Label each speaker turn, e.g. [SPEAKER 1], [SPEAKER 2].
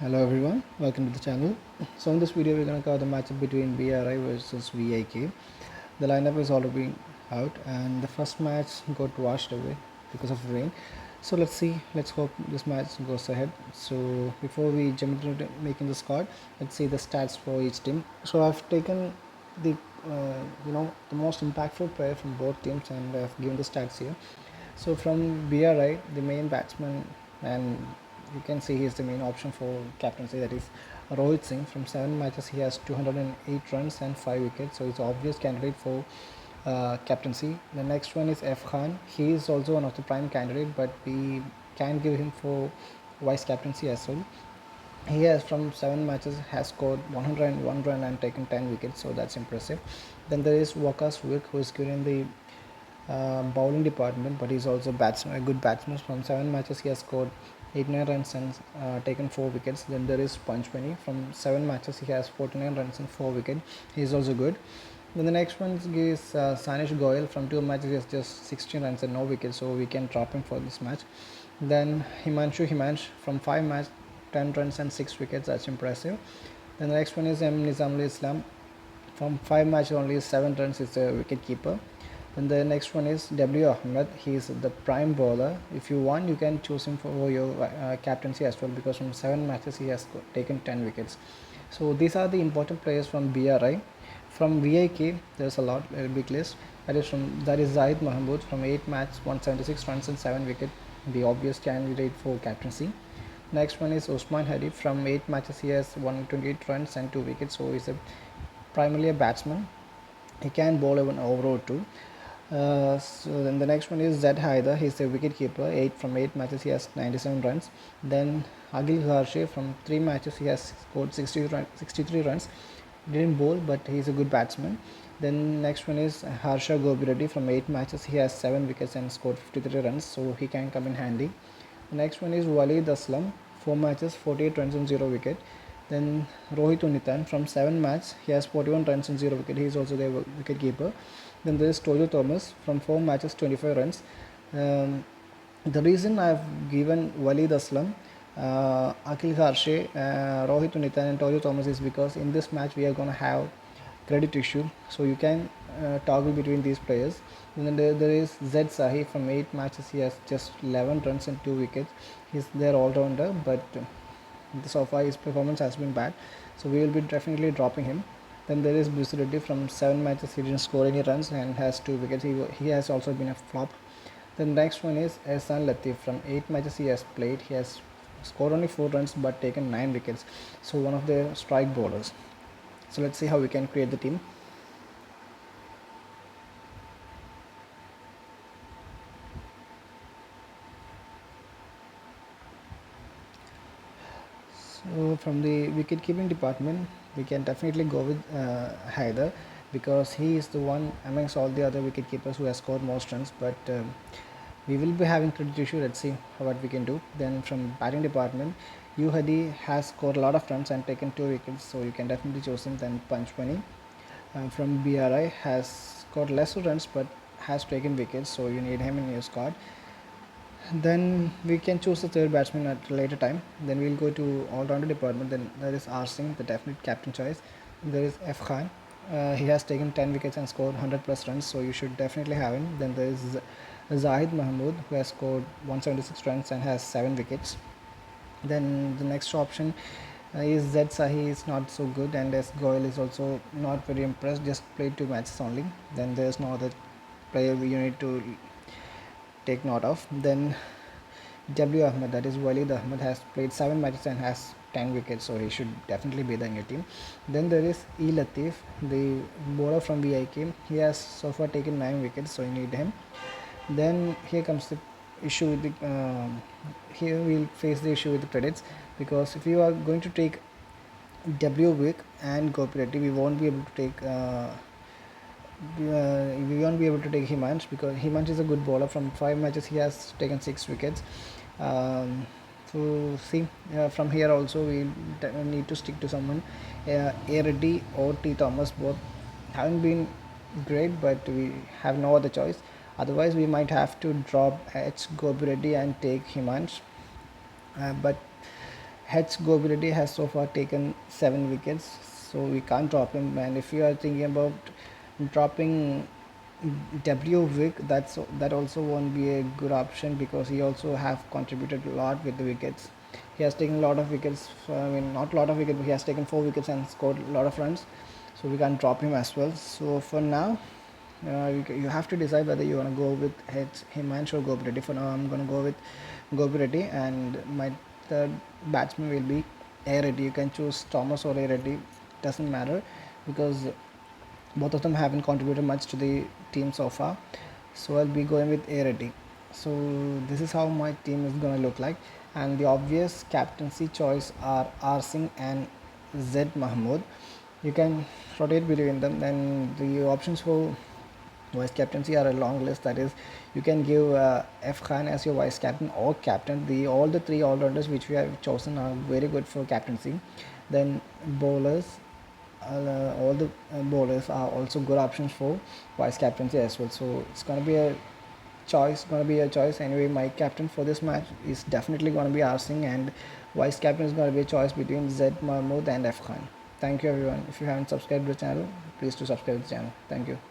[SPEAKER 1] Hello everyone, welcome to the channel. So in this video we're going to cover the matchup between BRI versus VIK. The lineup is already out and the first match got washed away because of rain. So let's hope this match goes ahead. So before we jump into making the squad, let's see the stats for each team. So I've taken the the most impactful player from both teams and I've given the stats here. So from BRI, the main batsman, and you can see he is the main option for captaincy, that is Rohit Singh. From 7 matches he has 208 runs and 5 wickets, so he's an obvious candidate for captaincy. The next one is F Khan. He is also one of the prime candidate, but we can give him for vice captaincy as well. He has from 7 matches has scored 101 run and taken 10 wickets, so that's impressive. Then there is Waqas Vick, who is given the bowling department, but he's also a good batsman. From 7 matches, he has scored 89 runs and taken 4 wickets. Then there is Panchmani. From 7 matches, he has 49 runs and 4 wickets. He's also good. Then the next one is Sanish Goyal. From 2 matches, he has just 16 runs and no wickets, so we can drop him for this match. Then Himansh from 5 matches, 10 runs and 6 wickets. That's impressive. Then the next one is M Nizamul Islam. From 5 matches, only 7 runs. Is a wicket keeper. Then the next one is W. Ahmed. He is the prime bowler. If you want, you can choose him for your captaincy as well, because from 7 matches he has taken 10 wickets. So these are the important players from BRI. From VIK, there's a big list. That is Zahid Mahmood from 8 matches, 176 runs and 7 wickets. The obvious candidate for captaincy. Next one is Usman Hadi. From 8 matches, he has 128 runs and 2 wickets. So he's primarily a batsman. He can bowl even over too. So then the next one is Zed Haider. He's a wicket keeper. From 8 matches, he has 97 runs. Then Agil Gharshe, from 3 matches, he has scored 63 runs. Didn't bowl, but he's a good batsman. Then next one is Harsha Gopireddy. From 8 matches, he has 7 wickets and scored 53 runs, so he can come in handy. The next one is Walid Aslam. 4 matches, 48 runs and 0 wicket. Then Rohit Unitan. From 7 matches, he has 41 runs and 0 wicket. He is also the wicket keeper. Then there is Tojo Thomas. From 4 matches, 25 runs. The reason I've given Walid Aslam, Akhil Gharshe, Rohit Unitan and Tojo Thomas is because in this match we are going to have credit issue, so you can toggle between these players. And then there is Zed Sahi. From 8 matches, he has just 11 runs and 2 wickets. He's their all-rounder, but so far his performance has been bad, so we will be definitely dropping him. Then there is Busi Reddy. From 7 matches, he didn't score any runs and has 2 wickets. He has also been a flop. The next one is Ehsan Latif. From 8 matches he has played, he has scored only 4 runs but taken 9 wickets. So one of the strike bowlers. So let's see how we can create the team. So from the wicket keeping department, we can definitely go with Haider, because he is the one amongst all the other wicket keepers who has scored most runs. But we will be having credit issue. Let's see what we can do. Then from batting department, Hadi has scored a lot of runs and taken 2 wickets, so you can definitely choose him. Then Panchmani from BRI has scored lesser runs but has taken wickets, so you need him in your squad. Then we can choose the third batsman at a later time. Then we'll go to all-rounder department. Then there is R Singh, the definite captain choice. There is F Khan. He has taken 10 wickets and scored 100 plus runs, so you should definitely have him. Then there is Zahid Mahmood, who has scored 176 runs and has 7 wickets. Then the next option is Zed Sahi. Is not so good, and S Goyal is also not very impressed. Just played 2 matches only. Then there is no other player you need to take note of. Then W. Ahmed, that is Walid Ahmed, has played 7 matches and has 10 wickets, so he should definitely be in your team. Then there is E Latif, the bowler from VIK. He has so far taken 9 wickets, so you need him. Then here comes the issue with the here we'll face the issue with the credits, because if you are going to take W Wick and Gopireddy, we won't be able to take we won't be able to take Himansh, because Himansh is a good bowler. From 5 matches, he has taken 6 wickets. So see, from here also we need to stick to someone. A Reddy or T Thomas both haven't been great, but we have no other choice. Otherwise, we might have to drop H Gopireddy and take Himansh. But H Gobireddy has so far taken 7 wickets, so we can't drop him. And if you are thinking about dropping W Vic, that also won't be a good option because he also have contributed a lot with the wickets. He has taken a lot of wickets. I mean, not a lot of wickets, but he has taken 4 wickets and scored a lot of runs. So we can't drop him as well. So for now, you have to decide whether you want to go with Himansh or Gopi Reddy. For now, I'm going to go with Gopi Reddy, and my third batsman will be A Reddy. You can choose Thomas or A Reddy, doesn't matter because both of them haven't contributed much to the team so far. So I'll be going with A Reddy. So this is how my team is going to look like, and the obvious captaincy choice are R Singh and Z Mahmood. You can rotate between them, and the options for vice captaincy are a long list. That is, you can give F Khan as your vice captain or captain. The all the three all-rounders which we have chosen are very good for captaincy. Then bowlers, all the bowlers are also good options for vice captaincy as well. So it's gonna be a choice. Anyway, my captain for this match is definitely gonna be R Singh, and vice captain is gonna be a choice between Z Mahmood and F Khan. Thank you everyone. If you haven't subscribed to the channel, please do subscribe to the channel. Thank you.